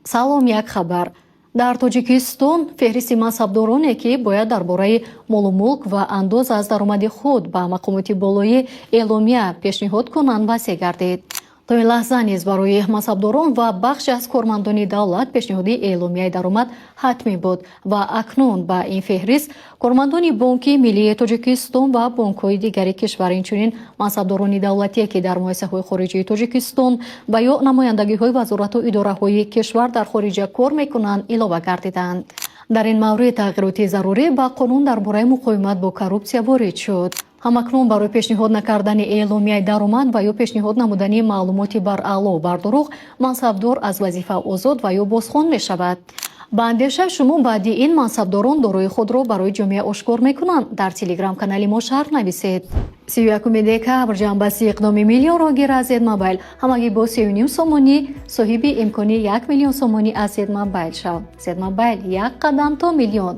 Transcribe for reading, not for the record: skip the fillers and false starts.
салом, як хабар. дар тоҷикистон феҳристи мансабдороне ки бояд дар бораи молу мулк ва андоз аз даромади худ ба мақомоти болоӣ эъломия пешниҳод кунанд васеъ гардид. то ин лаҳза низ барои мансабдорон ва бахше аз кормандони давлат пешниҳоди эъломияи даромад ҳатмӣ буд ва акнун ба ин феҳрист кормандони бонки миллии тоҷикистон ва бонкҳои дигари кишвар инчунин мансабдорони давлатие ки дар муассисаҳои хориҷии тоҷикистон ва ё намояндагиҳои вазорату идораҳои кишвар дар хориҷа кор мекунанд илова гардиданд. дар ин маврид тағйироти зарурӣ ба қонун дар бораи муқовимат бо коррупсия ворид шуд. ҳамакнун барои пешниҳод накардани эъломияи даромад ва ё пешниҳод намудани маълумоти бар аъло бар дуруғ мансабдор аз вазифа озод ва ё бозхон мешавад. ба андешаи шумо баъди ин мансабдорон дорои худро барои ҷомеа ошкор мекунанд? дар телеграм-канали мо шарҳ нависед. 31 декабр ҷанбазии иқдоми миллионро гира аз Зедмобайл ҳамагӣ бо 3.5 сомонӣ соҳиби имкони 1 миллион сомонӣ аз Зедмобайл шав. Зедмобайл, як қадам то миллион.